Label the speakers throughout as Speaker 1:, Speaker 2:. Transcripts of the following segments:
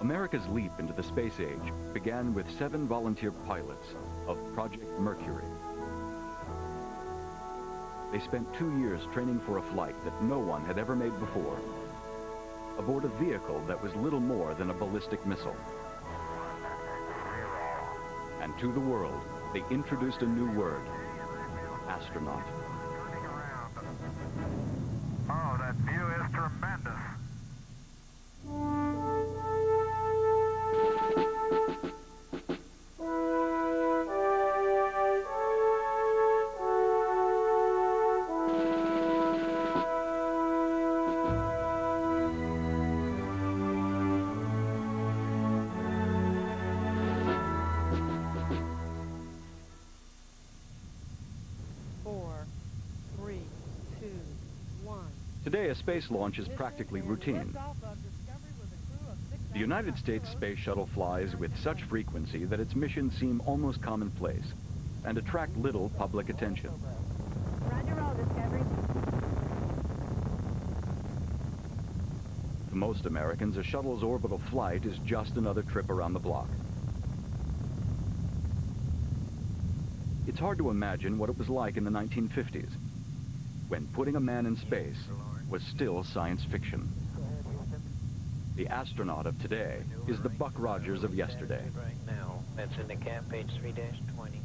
Speaker 1: America's leap into the space age began with 7 volunteer pilots of Project Mercury. They spent 2 years training for a flight that no one had ever made before, aboard a vehicle that was little more than a ballistic missile. And to the world, they introduced a new word: astronaut.
Speaker 2: Oh, that view is tremendous.
Speaker 1: Today, a space launch is practically routine. The United States Space Shuttle flies with such frequency that its missions seem almost commonplace and attract little public attention.
Speaker 3: Roger, roll, Discovery.
Speaker 1: To most Americans, a shuttle's orbital flight is just another trip around the block. It's hard to imagine what it was like in the 1950s, when putting a man in space was still science fiction. The astronaut of today is the Buck Rogers of yesterday.
Speaker 4: Right now, that's in the cap, page 3-20.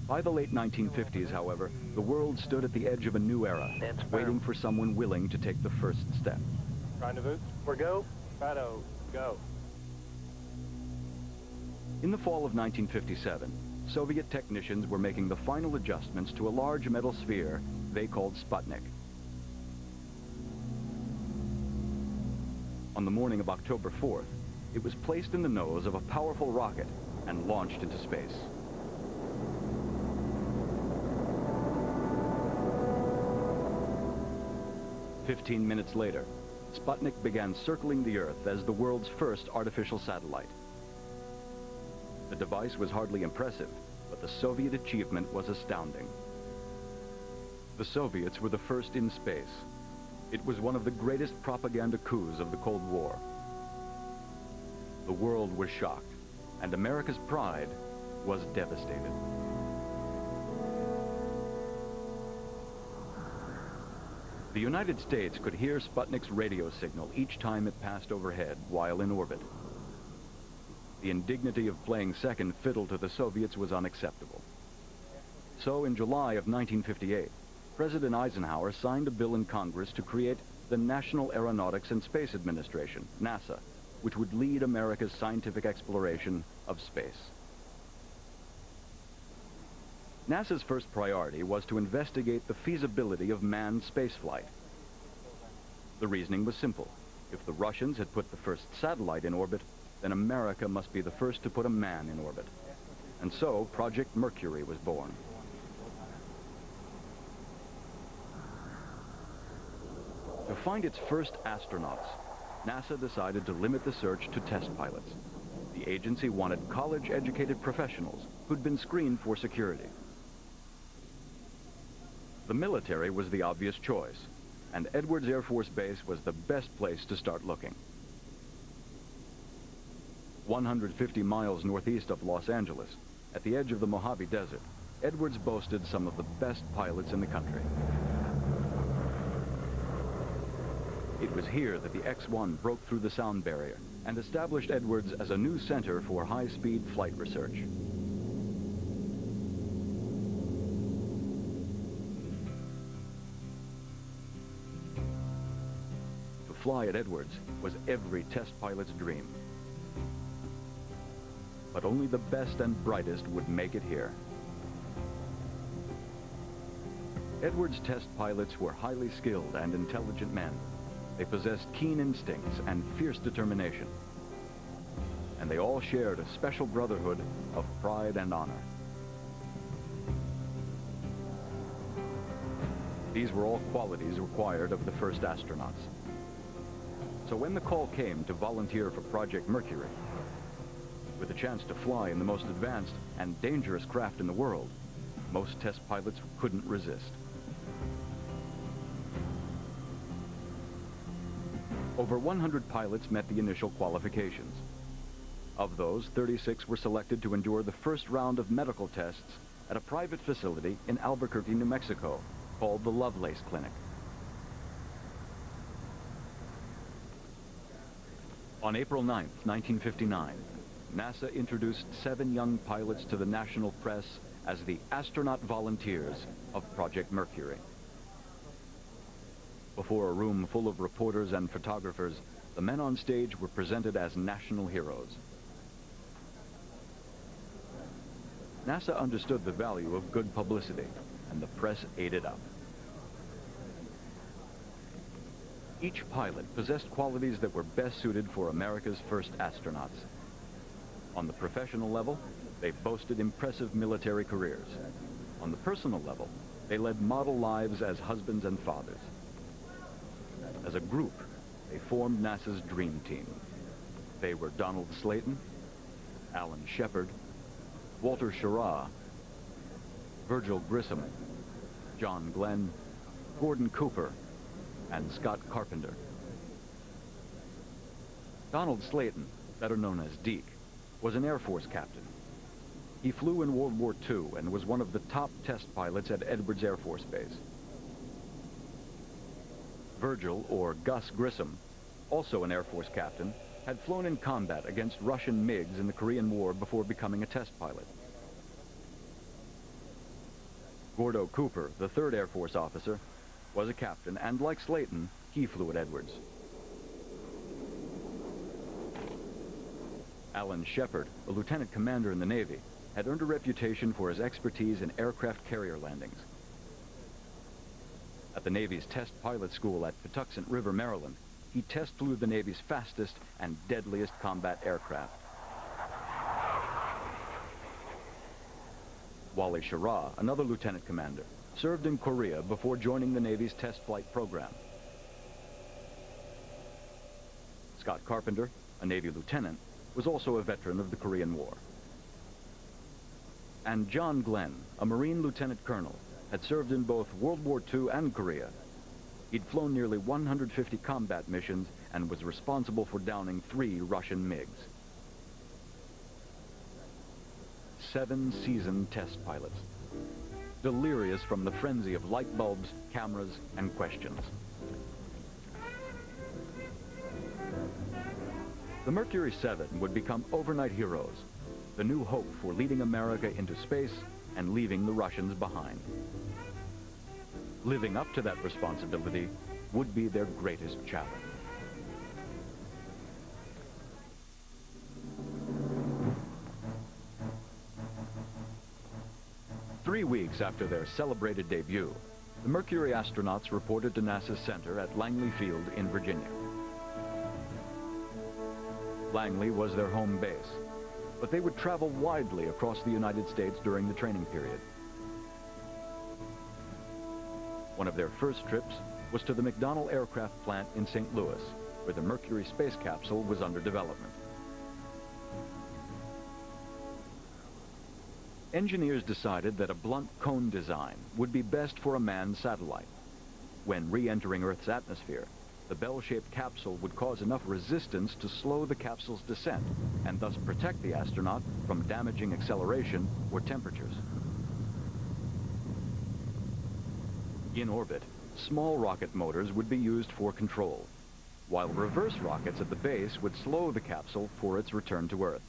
Speaker 1: By the late 1950s, however, the world stood at the edge of a new era, waiting for someone willing to take the first step.
Speaker 5: Rendezvous, we're go, Fido, go.
Speaker 1: In the fall of 1957, Soviet technicians were making the final adjustments to a large metal sphere they called Sputnik. On the morning of October 4th, it was placed in the nose of a powerful rocket and launched into space. Fifteen minutes later, Sputnik began circling the Earth as the world's first artificial satellite. The device was hardly impressive, but the Soviet achievement was astounding. The Soviets were the first in space. It was one of the greatest propaganda coups of the Cold War. The world was shocked, and America's pride was devastated. The United States could hear Sputnik's radio signal each time it passed overhead while in orbit. The indignity of playing second fiddle to the Soviets was unacceptable. So in July of 1958, President Eisenhower signed a bill in Congress to create the National Aeronautics and Space Administration, NASA, which would lead America's scientific exploration of space. NASA's first priority was to investigate the feasibility of manned spaceflight. The reasoning was simple. If the Russians had put the first satellite in orbit, then America must be the first to put a man in orbit. And so Project Mercury was born. To find its first astronauts, NASA decided to limit the search to test pilots. The agency wanted college-educated professionals who'd been screened for security. The military was the obvious choice, and Edwards Air Force Base was the best place to start looking. 150 miles northeast of Los Angeles, at the edge of the Mojave Desert, Edwards boasted some of the best pilots in the country. It was here that the X-1 broke through the sound barrier and established Edwards as a new center for high-speed flight research. To fly at Edwards was every test pilot's dream. But only the best and brightest would make it here. Edwards test pilots were highly skilled and intelligent men. They possessed keen instincts and fierce determination. And they all shared a special brotherhood of pride and honor. These were all qualities required of the first astronauts. So when the call came to volunteer for Project Mercury, with a chance to fly in the most advanced and dangerous craft in the world, most test pilots couldn't resist. Over 100 pilots met the initial qualifications. Of those, 36 were selected to endure the first round of medical tests at a private facility in Albuquerque, New Mexico, called the Lovelace Clinic. On April 9, 1959, NASA introduced 7 young pilots to the national press as the astronaut volunteers of Project Mercury. Before a room full of reporters and photographers, the men on stage were presented as national heroes. NASA understood the value of good publicity, and the press ate it up. Each pilot possessed qualities that were best suited for America's first astronauts. On the professional level, they boasted impressive military careers. On the personal level, they led model lives as husbands and fathers. As a group, they formed NASA's dream team. They were Donald Slayton, Alan Shepard, Walter Schirra, Virgil Grissom, John Glenn, Gordon Cooper, and Scott Carpenter. Donald Slayton, better known as Deke, was an Air Force captain. He flew in World War II and was one of the top test pilots at Edwards Air Force Base. Virgil, or Gus Grissom, also an Air Force captain, had flown in combat against Russian MiGs in the Korean War before becoming a test pilot. Gordo Cooper, the 3rd Air Force officer, was a captain, and like Slayton, he flew at Edwards. Alan Shepard, a lieutenant commander in the Navy, had earned a reputation for his expertise in aircraft carrier landings. At the Navy's test pilot school at Patuxent River, Maryland, he test flew the Navy's fastest and deadliest combat aircraft. Wally Schirra, another lieutenant commander, served in Korea before joining the Navy's test flight program. Scott Carpenter, a Navy lieutenant, was also a veteran of the Korean War. And John Glenn, a Marine lieutenant colonel, had served in both World War II and Korea. He'd flown nearly 150 combat missions and was responsible for downing 3 Russian MiGs. 7 seasoned test pilots, delirious from the frenzy of light bulbs, cameras, and questions. The Mercury 7 would become overnight heroes, the new hope for leading America into space and leaving the Russians behind. Living up to that responsibility would be their greatest challenge. Three weeks after their celebrated debut, the Mercury astronauts reported to NASA's center at Langley Field in Virginia. Langley was their home base, but they would travel widely across the United States during the training period. One of their first trips was to the McDonnell Aircraft Plant in St. Louis, where the Mercury space capsule was under development. Engineers decided that a blunt cone design would be best for a manned satellite. When re-entering Earth's atmosphere, the bell-shaped capsule would cause enough resistance to slow the capsule's descent and thus protect the astronaut from damaging acceleration or temperatures. In orbit, small rocket motors would be used for control, while reverse rockets at the base would slow the capsule for its return to Earth.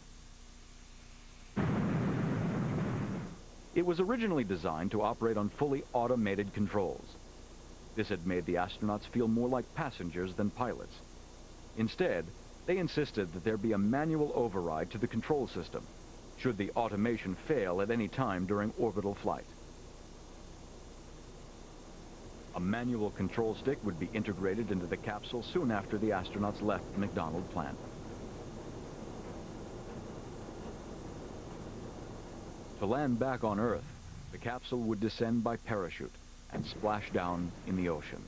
Speaker 1: It was originally designed to operate on fully automated controls. This had made the astronauts feel more like passengers than pilots. Instead, they insisted that there be a manual override to the control system, should the automation fail at any time during orbital flight. A manual control stick would be integrated into the capsule soon after the astronauts left the McDonnell plant. To land back on Earth, the capsule would descend by parachute and splash down in the ocean.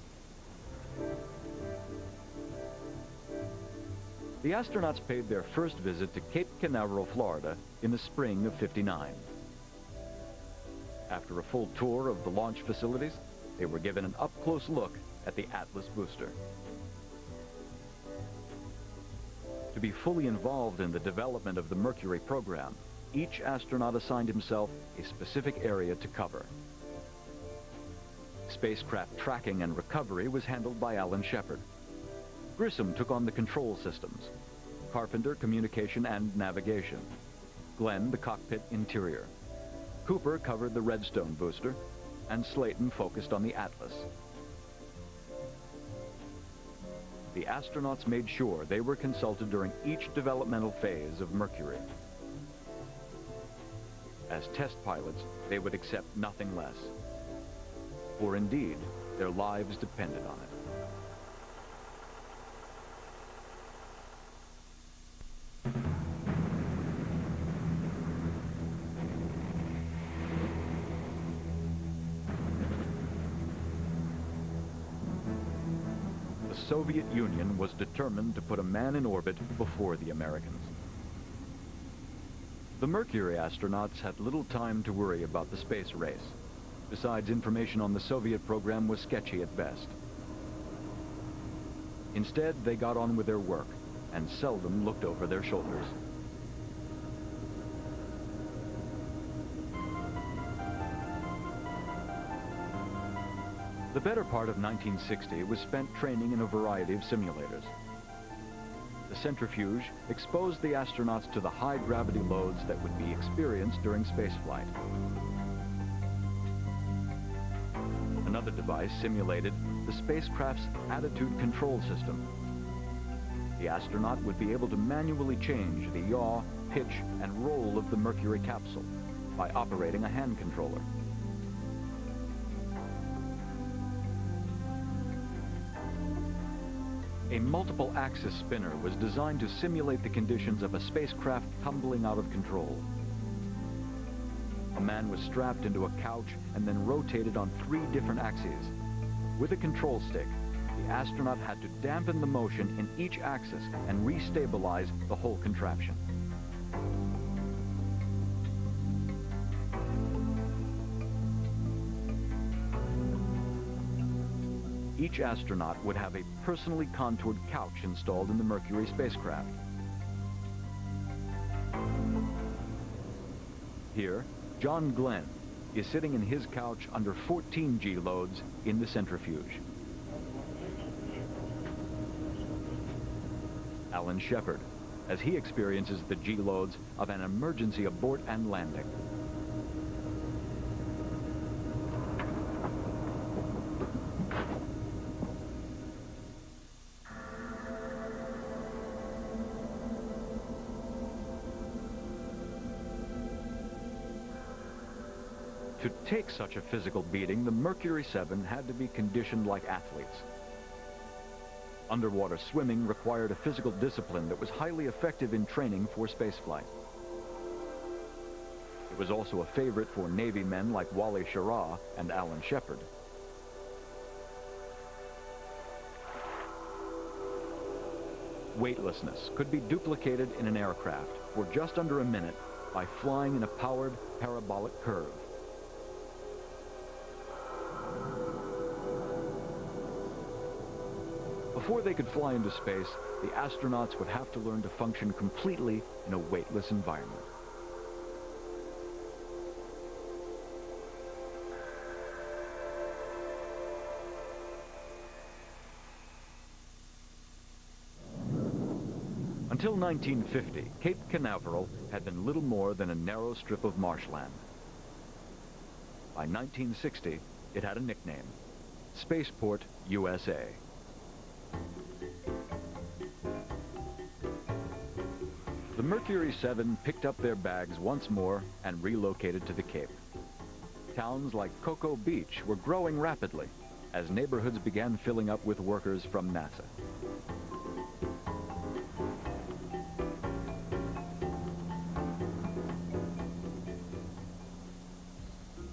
Speaker 1: The astronauts paid their first visit to Cape Canaveral, Florida in the spring of '59. After a full tour of the launch facilities, they were given an up-close look at the Atlas booster. To be fully involved in the development of the Mercury program, each astronaut assigned himself a specific area to cover. Spacecraft tracking and recovery was handled by Alan Shepard. Grissom took on the control systems, Carpenter communication and navigation, Glenn the cockpit interior. Cooper covered the Redstone booster, and Slayton focused on the Atlas. The astronauts made sure they were consulted during each developmental phase of Mercury. As test pilots, they would accept nothing less. For indeed, their lives depended on it. The Soviet Union was determined to put a man in orbit before the Americans. The Mercury astronauts had little time to worry about the space race. Besides, information on the Soviet program was sketchy at best. Instead, they got on with their work and seldom looked over their shoulders. The better part of 1960 was spent training in a variety of simulators. The centrifuge exposed the astronauts to the high gravity loads that would be experienced during spaceflight. Another device simulated the spacecraft's attitude control system. The astronaut would be able to manually change the yaw, pitch, and roll of the Mercury capsule by operating a hand controller. A multiple axis spinner was designed to simulate the conditions of a spacecraft tumbling out of control. A man was strapped into a couch and then rotated on 3 different axes. With a control stick, the astronaut had to dampen the motion in each axis and restabilize the whole contraption. Each astronaut would have a personally contoured couch installed in the Mercury spacecraft. Here, John Glenn is sitting in his couch under 14 G loads in the centrifuge. Alan Shepard, as he experiences the G loads of an emergency abort and landing. To take such a physical beating, the Mercury 7 had to be conditioned like athletes. Underwater swimming required a physical discipline that was highly effective in training for spaceflight. It was also a favorite for Navy men like Wally Schirra and Alan Shepard. Weightlessness could be duplicated in an aircraft for just under a minute by flying in a powered parabolic curve. Before they could fly into space, the astronauts would have to learn to function completely in a weightless environment. Until 1950, Cape Canaveral had been little more than a narrow strip of marshland. By 1960, it had a nickname, Spaceport, USA. The Mercury 7 picked up their bags once more and relocated to the Cape. Towns like Cocoa Beach were growing rapidly as neighborhoods began filling up with workers from NASA.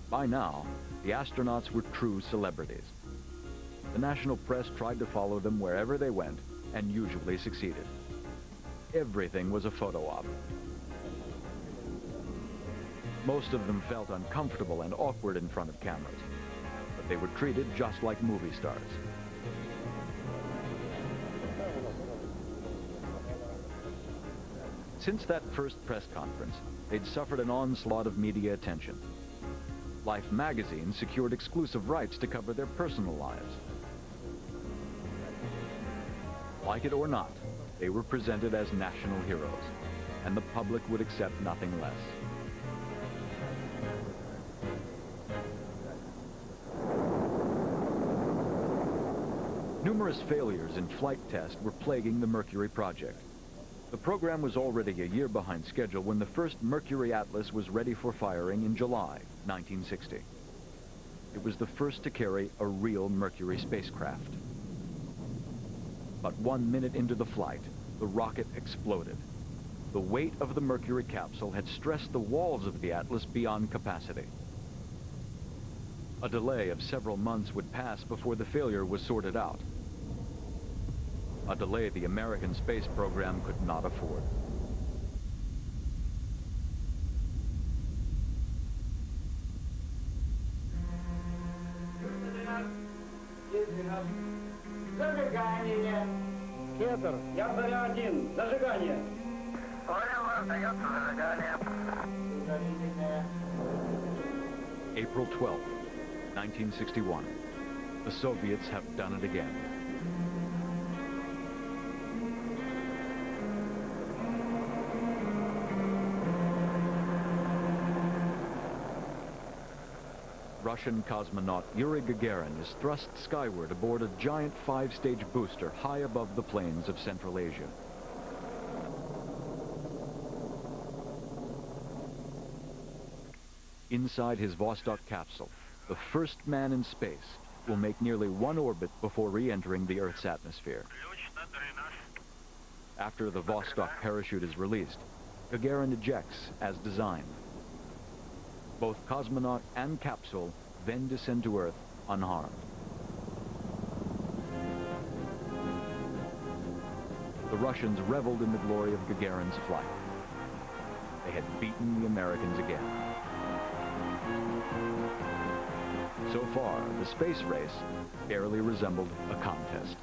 Speaker 1: By now, the astronauts were true celebrities. The national press tried to follow them wherever they went and usually succeeded. Everything was a photo op. Most of them felt uncomfortable and awkward in front of cameras, but they were treated just like movie stars. Since that first press conference, they'd suffered an onslaught of media attention. Life magazine secured exclusive rights to cover their personal lives. Like it or not, they were presented as national heroes, and the public would accept nothing less. Numerous failures in flight tests were plaguing the Mercury project. The program was already a year behind schedule when the first Mercury Atlas was ready for firing in July 1960. It was the first to carry a real Mercury spacecraft. But 1 minute into the flight, the rocket exploded. The weight of the Mercury capsule had stressed the walls of the Atlas beyond capacity. A delay of several months would pass before the failure was sorted out. A delay the American space program could not afford.
Speaker 5: Зажигание. Петр, я заря один. Зажигание.
Speaker 2: Понял, остается зажигание.
Speaker 1: April 12, 1961. The Soviets have done it again. Russian cosmonaut Yuri Gagarin is thrust skyward aboard a giant 5-stage booster high above the plains of Central Asia. Inside his Vostok capsule, the first man in space will make nearly one orbit before re-entering the Earth's atmosphere. After the Vostok parachute is released, Gagarin ejects as designed. Both cosmonaut and capsule then descend to Earth unharmed. The Russians reveled in the glory of Gagarin's flight. They had beaten the Americans again. So far, the space race barely resembled a contest.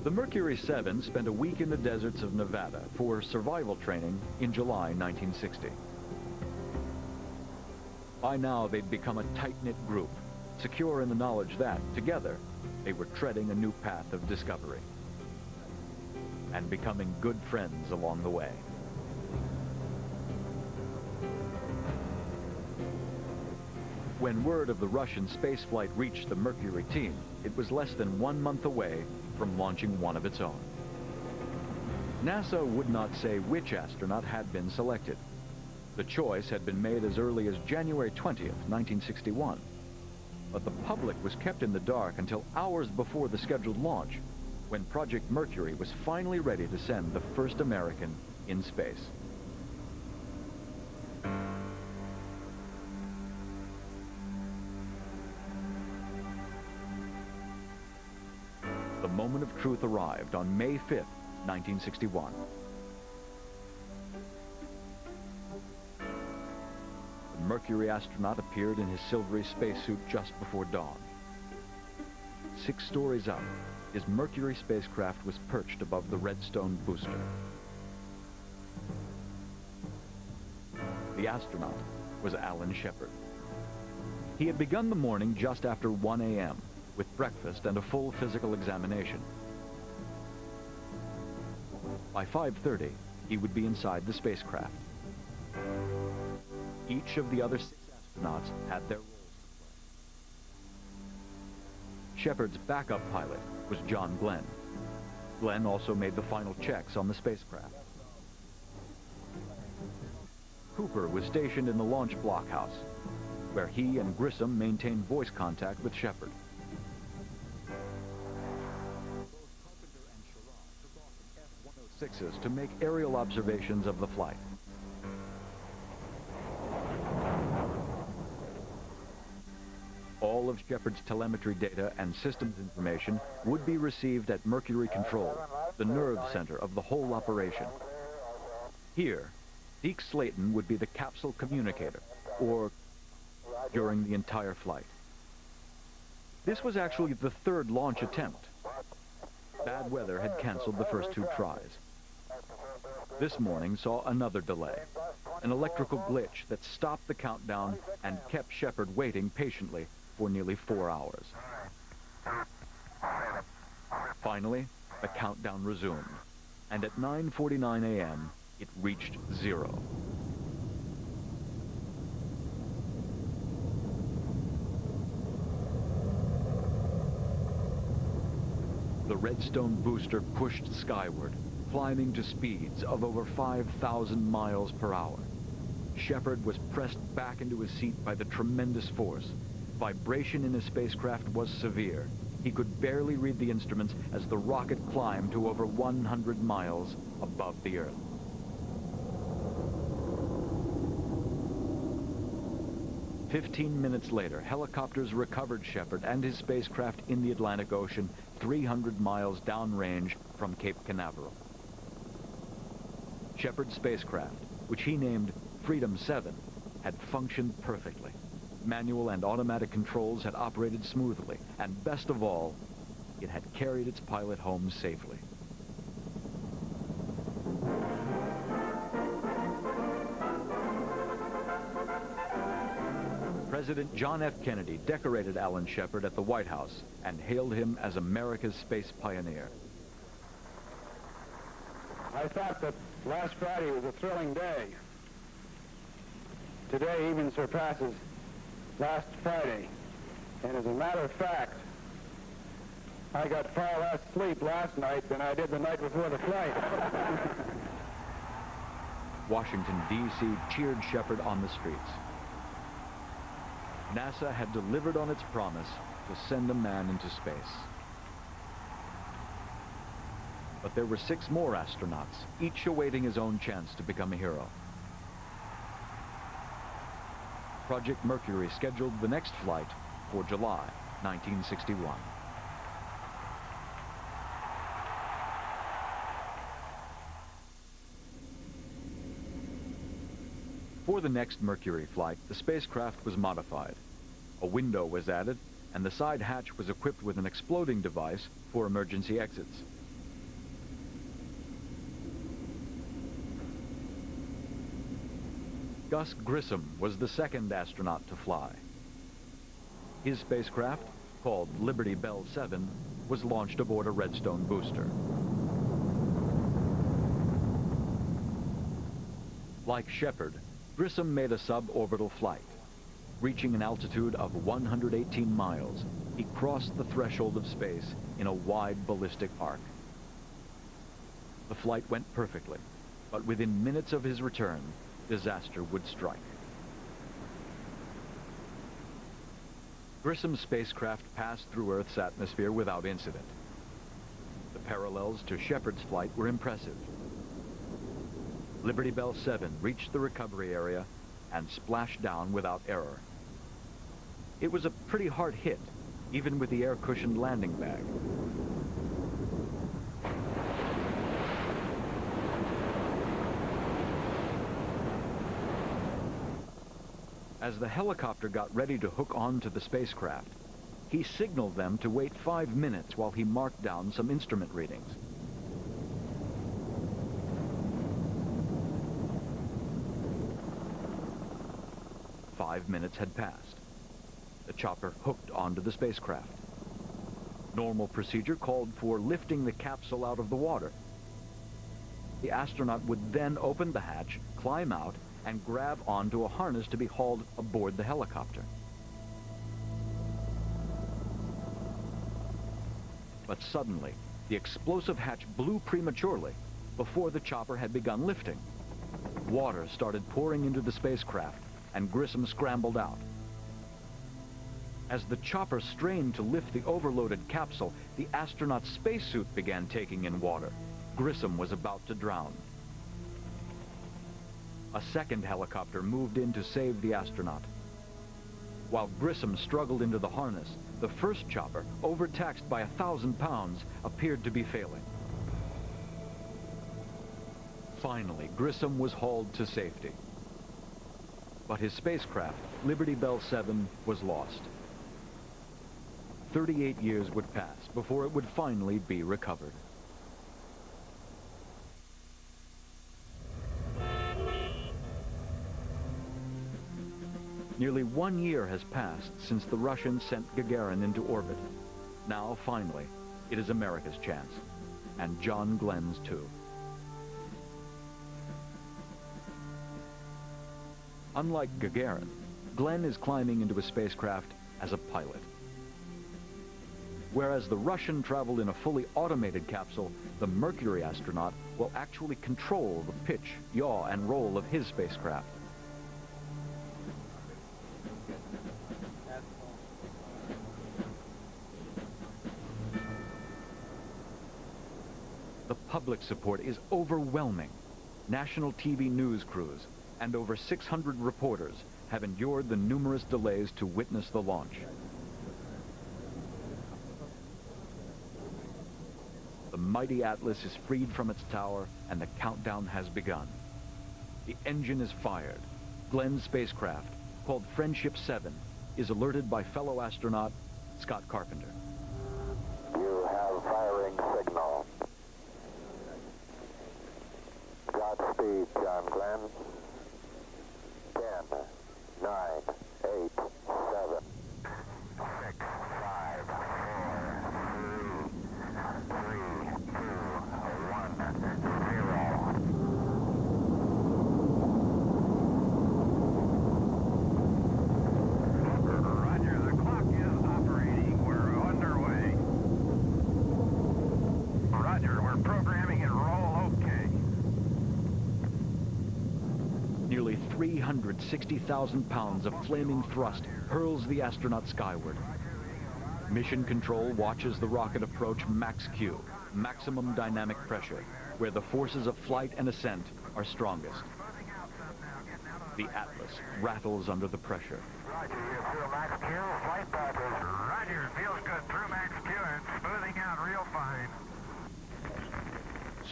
Speaker 1: The Mercury 7 spent a week in the deserts of Nevada for survival training in July 1960. By now, they'd become a tight-knit group, secure in the knowledge that, together, they were treading a new path of discovery and becoming good friends along the way. When word of the Russian spaceflight reached the Mercury team, it was less than 1 month away from launching one of its own. NASA would not say which astronaut had been selected. The choice had been made as early as January 20th, 1961. But the public was kept in the dark until hours before the scheduled launch, when Project Mercury was finally ready to send the first American in space. The moment of truth arrived on May 5th, 1961. The Mercury astronaut appeared in his silvery spacesuit just before dawn. 6 stories up, his Mercury spacecraft was perched above the Redstone booster. The astronaut was Alan Shepard. He had begun the morning just after 1 a.m., with breakfast and a full physical examination. By 5:30, he would be inside the spacecraft. Each of the other 6 astronauts had their roles to play. Shepard's backup pilot was John Glenn. Glenn also made the final checks on the spacecraft. Cooper was stationed in the launch blockhouse, where he and Grissom maintained voice contact with Shepard. F-106s to make aerial observations of the flight. All of Shepard's telemetry data and systems information would be received at Mercury Control, the nerve center of the whole operation. Here, Deke Slayton would be the capsule communicator, or during the entire flight. This was actually the third launch attempt. Bad weather had canceled the first two tries. This morning saw another delay, an electrical glitch that stopped the countdown and kept Shepard waiting patiently for nearly 4 hours. Finally, the countdown resumed, and at 9:49 a.m., it reached 0. The Redstone booster pushed skyward, climbing to speeds of over 5,000 miles per hour. Shepard was pressed back into his seat by the tremendous force. Vibration in his spacecraft was severe. He could barely read the instruments as the rocket climbed to over 100 miles above the Earth. "15 minutes later, helicopters recovered Shepard and his spacecraft in the Atlantic Ocean, 300 miles downrange from Cape Canaveral. Shepard's spacecraft, which he named Freedom 7, had functioned perfectly. Manual and automatic controls had operated smoothly, and best of all, it had carried its pilot home safely. President John F. Kennedy decorated Alan Shepard at the White House and hailed him as America's space pioneer.
Speaker 5: I thought that last Friday was a thrilling day. Today even surpasses last Friday. And as a matter of fact, I got far less sleep last night than I did the night before the flight.
Speaker 1: Washington, D.C. cheered Shepard on the streets. NASA had delivered on its promise to send a man into space. But there were 6 more astronauts, each awaiting his own chance to become a hero. Project Mercury scheduled the next flight for July 1961. For the next Mercury flight, the spacecraft was modified. A window was added, and the side hatch was equipped with an exploding device for emergency exits. Gus Grissom was the second astronaut to fly. His spacecraft, called Liberty Bell 7, was launched aboard a Redstone booster. Like Shepard, Grissom made a suborbital flight. Reaching an altitude of 118 miles, he crossed the threshold of space in a wide ballistic arc. The flight went perfectly, but within minutes of his return, disaster would strike. Grissom's spacecraft passed through Earth's atmosphere without incident. The parallels to Shepard's flight were impressive. Liberty Bell 7 reached the recovery area and splashed down without error. It was a pretty hard hit, even with the air-cushioned landing bag. As the helicopter got ready to hook onto the spacecraft, he signaled them to wait 5 minutes while he marked down some instrument readings. Five minutes had passed. The chopper hooked onto the spacecraft. Normal procedure called for lifting the capsule out of the water. The astronaut would then open the hatch, climb out, and grab onto a harness to be hauled aboard the helicopter. But suddenly, the explosive hatch blew prematurely before the chopper had begun lifting. Water started pouring into the spacecraft, and Grissom scrambled out. As the chopper strained to lift the overloaded capsule, the astronaut's spacesuit began taking in water. Grissom was about to drown. A second helicopter moved in to save the astronaut. While Grissom struggled into the harness, the first chopper, overtaxed by 1,000 pounds, appeared to be failing. Finally, Grissom was hauled to safety. But his spacecraft, Liberty Bell 7, was lost. 38 years would pass before it would finally be recovered. Nearly 1 year has passed since the Russians sent Gagarin into orbit. Now, finally, it is America's chance, and John Glenn's too. Unlike Gagarin, Glenn is climbing into a spacecraft as a pilot. Whereas the Russian traveled in a fully automated capsule, the Mercury astronaut will actually control the pitch, yaw, and roll of his spacecraft. The public support is overwhelming. National TV news crews and over 600 reporters have endured the numerous delays to witness the launch. The mighty Atlas is freed from its tower, and the countdown has begun. The engine is fired. Glenn's spacecraft, called Friendship 7, is alerted by fellow astronaut Scott Carpenter.
Speaker 6: You have firing signal. Godspeed, John Glenn. 10, 9, 8, 7, 6, 5, 4, 3, 2, 1, 0.
Speaker 2: Roger, the clock is operating. We're underway. Roger, we're programming and roll okay.
Speaker 1: Nearly 360,000 pounds of flaming thrust hurls the astronaut skyward. Mission Control watches the rocket approach Max Q, maximum dynamic pressure, where the forces of flight and ascent are strongest. The Atlas rattles under the pressure.
Speaker 2: Roger, you feel Max Q, flight path is... Roger, feels good through Max Q and smoothing out real fine.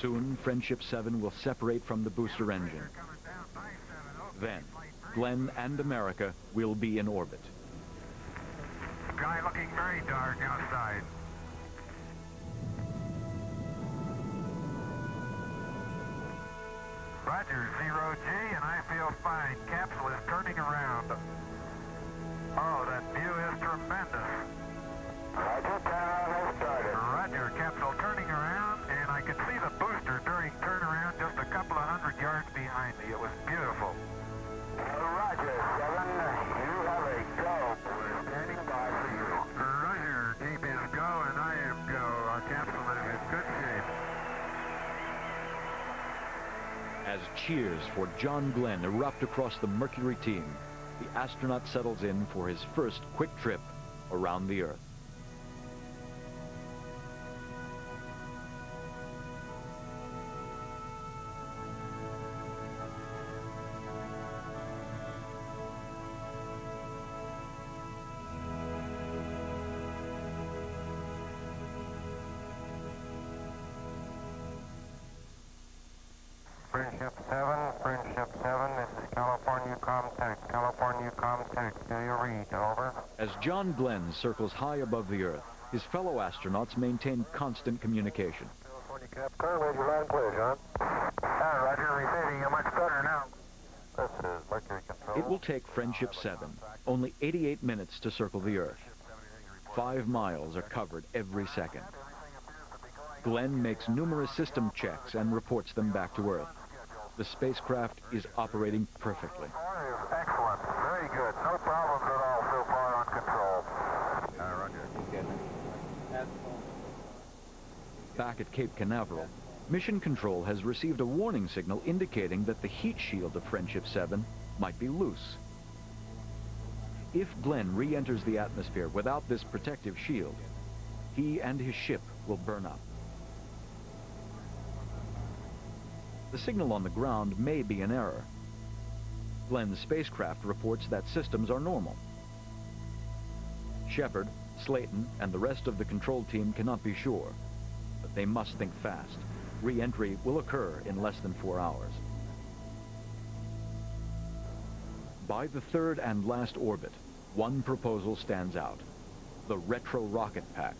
Speaker 1: Soon, Friendship 7 will separate from the booster engine. Then, Glenn and America will be in orbit.
Speaker 2: Sky looking very dark outside. Roger, 0G, and I feel fine. Capsule is turning around. Oh, that view is tremendous.
Speaker 6: Roger, turnaround has started.
Speaker 2: Roger, capsule turning around, and I could see the booster during turnaround just a couple of 100 yards behind me. It was beautiful.
Speaker 6: Roger, 7, you have a go. We're standing by for you.
Speaker 2: Roger, Deep is go, and I am go. Our capsule is in good shape.
Speaker 1: As cheers for John Glenn erupt across the Mercury team, the astronaut settles in for his first quick trip around the Earth.
Speaker 5: Friendship 7, this is California Comtech, do you read, over?
Speaker 1: As John Glenn circles high above the Earth, his fellow astronauts maintain constant communication.
Speaker 5: California Capcom, ready to land clear, John.
Speaker 2: Roger, receiving. You're much better now.
Speaker 5: This is Mercury Control.
Speaker 1: It will take Friendship 7 only 88 minutes to circle the Earth. 5 miles are covered every second. Glenn makes numerous system checks and reports them back to Earth. The spacecraft is operating perfectly.
Speaker 2: Excellent. Very good. No problems at all so far on control. Roger.
Speaker 1: Back at Cape Canaveral, Mission Control has received a warning signal indicating that the heat shield of Friendship 7 might be loose. If Glenn re-enters the atmosphere without this protective shield, he and his ship will burn up. The signal on the ground may be an error. Glenn's spacecraft reports that systems are normal. Shepard, Slayton, and the rest of the control team cannot be sure, but they must think fast. Re-entry will occur in less than 4 hours. By the third and last orbit, one proposal stands out: the retro rocket pack,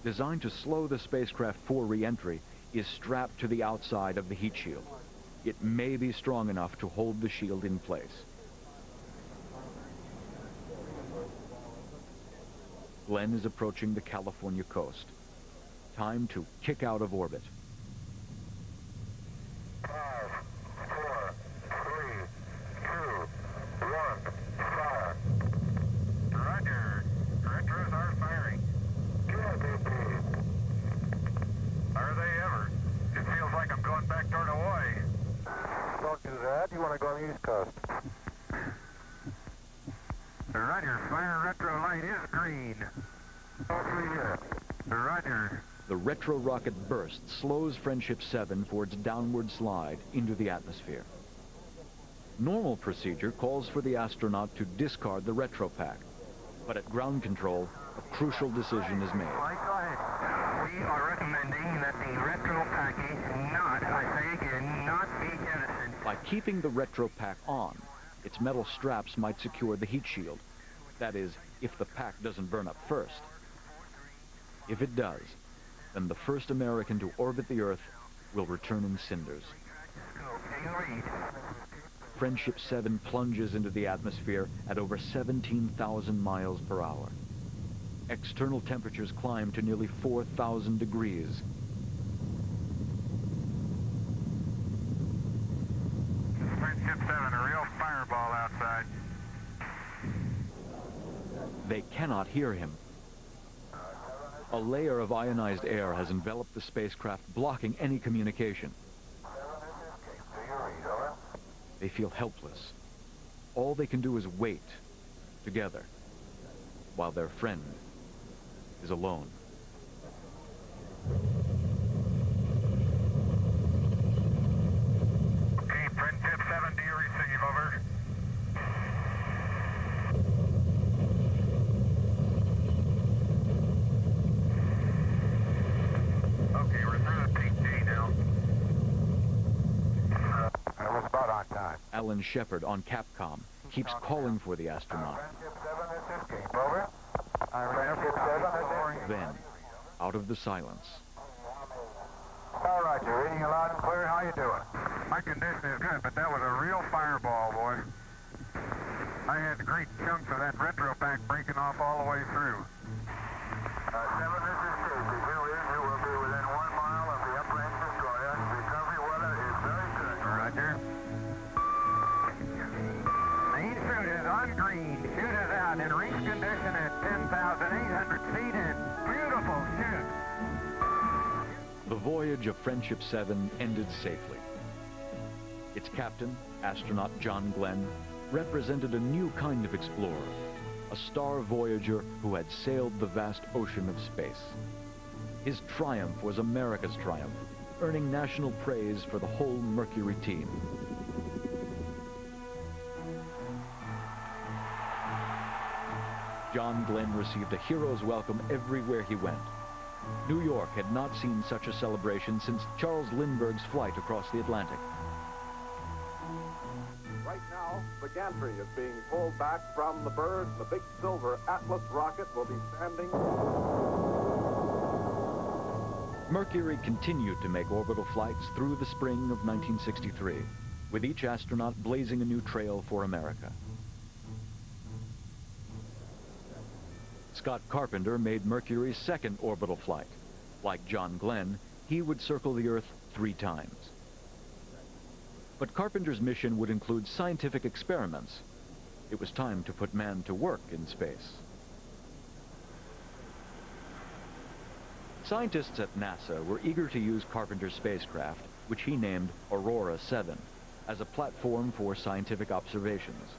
Speaker 1: designed to slow the spacecraft for re-entry, is strapped to the outside of the heat shield. It may be strong enough to hold the shield in place. Glenn is approaching the California coast. Time to kick out of orbit.
Speaker 2: 5, 4, 3, 2, 1, fire. Roger. Retros are firing. Are they ever? It feels like I'm going back toward Hawaii. Don't do that. You want to go on the East Coast. Roger. Fire retro light is green. Roger.
Speaker 1: The retro rocket burst slows Friendship 7 for its downward slide into the atmosphere. Normal procedure calls for the astronaut to discard the retro pack, but at ground control, a crucial decision is made.
Speaker 2: We are recommending that the retro package not, I say again, not be jettisoned.
Speaker 1: By keeping the retro pack on, its metal straps might secure the heat shield. That is, if the pack doesn't burn up first. If it does, then the first American to orbit the Earth will return in cinders. Friendship 7 plunges into the atmosphere at over 17,000 miles per hour. External temperatures climb to nearly 4,000 degrees.
Speaker 2: Friendship 7, a real fireball outside.
Speaker 1: They cannot hear him. A layer of ionized air has enveloped the spacecraft, blocking any communication. They feel helpless. All they can do is wait, together, while their friend is alone.
Speaker 2: Okay, Friendship 7, do you receive? Over. Okay, we're through the PT now. I was about on time.
Speaker 1: Alan Shepard on Capcom keeps calling for the astronaut.
Speaker 2: Friendship 7, this is Cape. Over. Friendship 7, this is
Speaker 1: Then, out of the silence,
Speaker 2: All right, you're reading you loud and clear. How you doing? My condition is good, but that was a real fireball, boy. I had great chunks of that retro pack breaking off all the way through. 7, this is Casey. Here is. You will be within 1 mile of the uprange destroyer. Recovery weather is very good. Roger. Main chute is on green. Chute is out in reach condition at 10,800 feet and beautiful chute.
Speaker 1: the voyage of Friendship 7 ended safely. Its captain, astronaut John Glenn, represented a new kind of explorer, a star voyager who had sailed the vast ocean of space. His triumph was America's triumph, earning national praise for the whole Mercury team. John Glenn received a hero's welcome everywhere he went. New York had not seen such a celebration since Charles Lindbergh's flight across the Atlantic.
Speaker 7: Right now, the gantry is being pulled back from the bird. The big silver Atlas rocket will be standing.
Speaker 1: Mercury continued to make orbital flights through the spring of 1963, with each astronaut blazing a new trail for America. Scott Carpenter made Mercury's second orbital flight. Like John Glenn, he would circle the Earth 3 times. But Carpenter's mission would include scientific experiments. It was time to put man to work in space. Scientists at NASA were eager to use Carpenter's spacecraft, which he named Aurora 7, as a platform for scientific observations.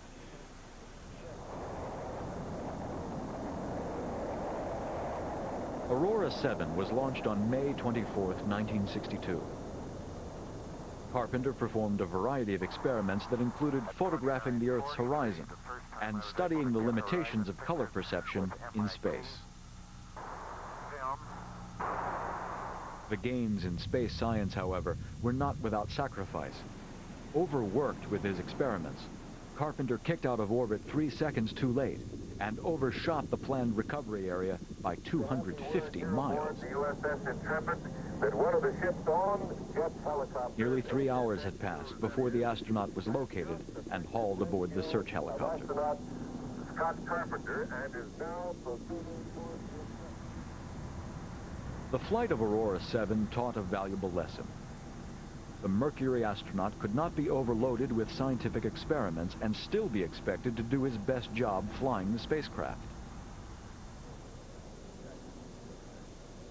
Speaker 1: Aurora 7 was launched on May 24, 1962. Carpenter performed a variety of experiments that included photographing the Earth's horizon and studying the limitations of color perception in space. The gains in space science, however, were not without sacrifice. Overworked with his experiments, Carpenter kicked out of orbit 3 seconds too late and overshot the planned recovery area by 250 miles.
Speaker 6: The USS Intrepid that one of the ships on jet helicopter.
Speaker 1: Nearly 3 hours had passed before the astronaut was located and hauled aboard the search helicopter.
Speaker 6: Astronaut Scott Carpenter and is now proceeding towards
Speaker 1: The flight of Aurora 7 taught a valuable lesson. The Mercury astronaut could not be overloaded with scientific experiments and still be expected to do his best job flying the spacecraft.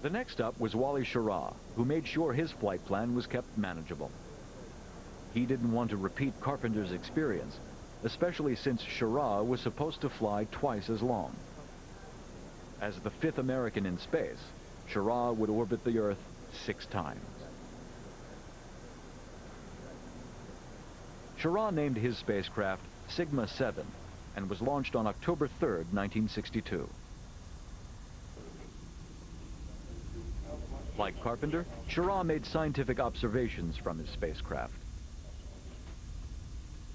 Speaker 1: The next up was Wally Schirra, who made sure his flight plan was kept manageable. He didn't want to repeat Carpenter's experience, especially since Schirra was supposed to fly twice as long. As the 5th American in space, Schirra would orbit the Earth 6 times. Schirra named his spacecraft Sigma 7 and was launched on October 3, 1962. Like Carpenter, Schirra made scientific observations from his spacecraft.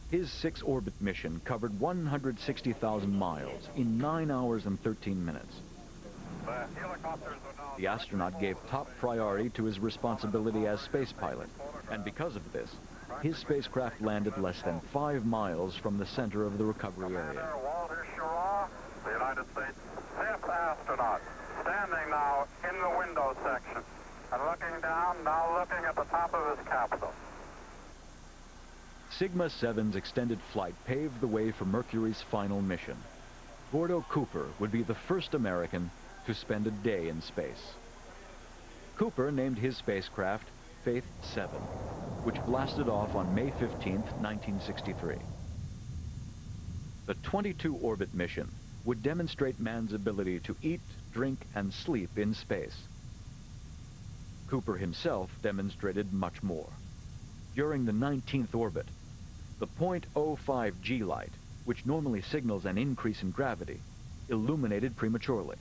Speaker 1: His 6-orbit mission covered 160,000 miles in 9 hours and 13 minutes. The astronaut gave top priority to his responsibility as space pilot, and because of this, his spacecraft landed less than 5 miles from the center of the recovery area.
Speaker 2: Walter Schirra, the United States 5th astronaut, standing now in the window section and looking down, now looking at the top of his capsule.
Speaker 1: Sigma 7's extended flight paved the way for Mercury's final mission. Gordo Cooper would be the first American to spend a day in space. Cooper named his spacecraft Faith 7, which blasted off on May 15, 1963. The 22-orbit mission would demonstrate man's ability to eat, drink, and sleep in space. Cooper himself demonstrated much more. During the 19th orbit, the 0.05 G light, which normally signals an increase in gravity, illuminated prematurely.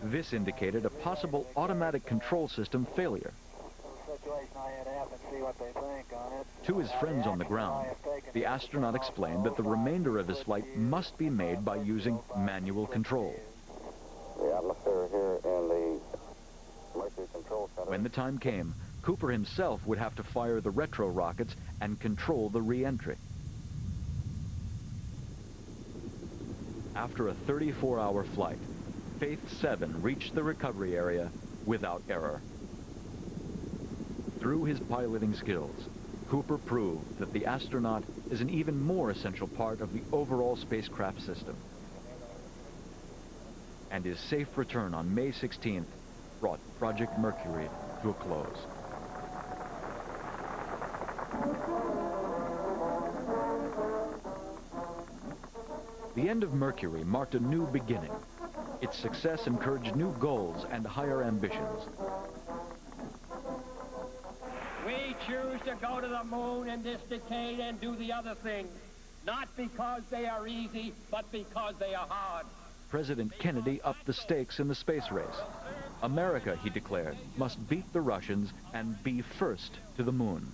Speaker 1: This indicated a possible automatic control system failure. To his friends on the ground, the astronaut explained that the remainder of his flight must be made by using manual control.
Speaker 6: the atmosphere here in the Mercury Control Center.
Speaker 1: When the time came, Cooper himself would have to fire the retro rockets and control the re-entry. After a 34-hour flight, Faith 7 reached the recovery area without error. Through his piloting skills, Cooper proved that the astronaut is an even more essential part of the overall spacecraft system. And his safe return on May 16th brought Project Mercury to a close. The end of Mercury marked a new beginning. Its success encouraged new goals and higher ambitions.
Speaker 8: We choose to go to the moon in this decade and do the other things, not because they are easy, but because they are hard.
Speaker 1: President Kennedy upped the stakes in the space race. America, he declared, must beat the Russians and be first to the moon.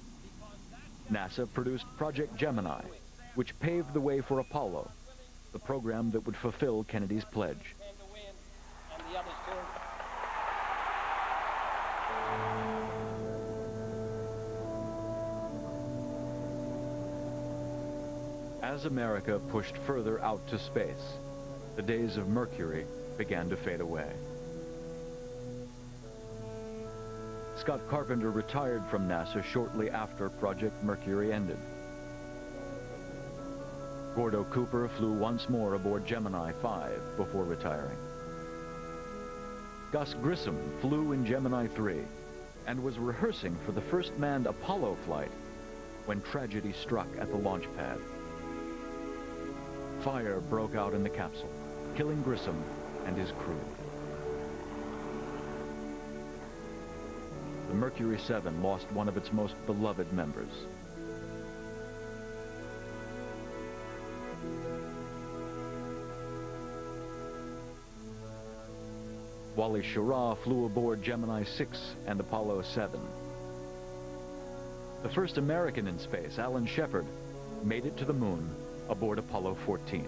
Speaker 1: NASA produced Project Gemini, which paved the way for Apollo, the program that would fulfill Kennedy's pledge. As America pushed further out to space, the days of Mercury began to fade away. Scott Carpenter retired from NASA shortly after Project Mercury ended. Gordo Cooper flew once more aboard Gemini 5 before retiring. Gus Grissom flew in Gemini 3 and was rehearsing for the first manned Apollo flight when tragedy struck at the launch pad. Fire broke out in the capsule, killing Grissom and his crew. the Mercury 7 lost one of its most beloved members. Wally Schirra flew aboard Gemini 6 and Apollo 7. The first American in space, Alan Shepard, made it to the moon aboard Apollo 14.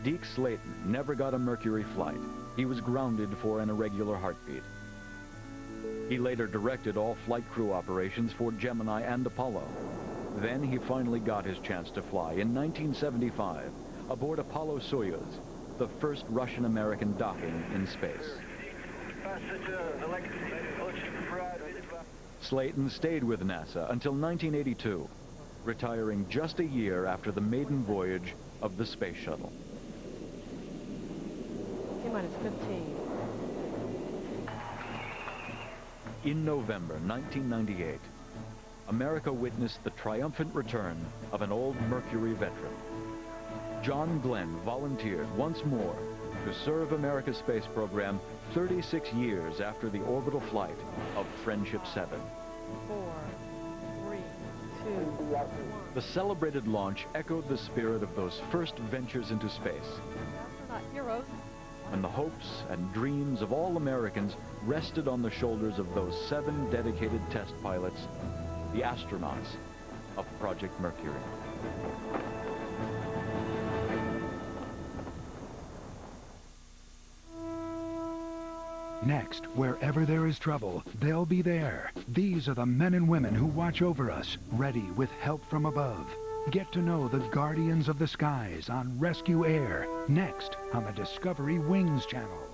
Speaker 1: Deke Slayton never got a Mercury flight. He was grounded for an irregular heartbeat. He later directed all flight crew operations for Gemini and Apollo. Then he finally got his chance to fly in 1975 aboard Apollo Soyuz, the first Russian-American docking in space. Slayton stayed with NASA until 1982, retiring just a year after the maiden voyage of the space shuttle.
Speaker 3: T-minus 15.
Speaker 1: In November 1998, America witnessed the triumphant return of an old Mercury veteran. John Glenn volunteered once more to serve America's space program 36 years after the orbital flight of Friendship 7.
Speaker 3: 4, 3, 2, 1.
Speaker 1: The celebrated launch echoed the spirit of those first ventures into space,
Speaker 3: Astronaut heroes.
Speaker 1: when the hopes and dreams of all Americans rested on the shoulders of those 7 dedicated test pilots, the astronauts of Project Mercury.
Speaker 9: Next, wherever there is trouble, they'll be there. These are the men and women who watch over us, ready with help from above. Get to know the Guardians of the Skies on Rescue Air, next on the Discovery Wings channel.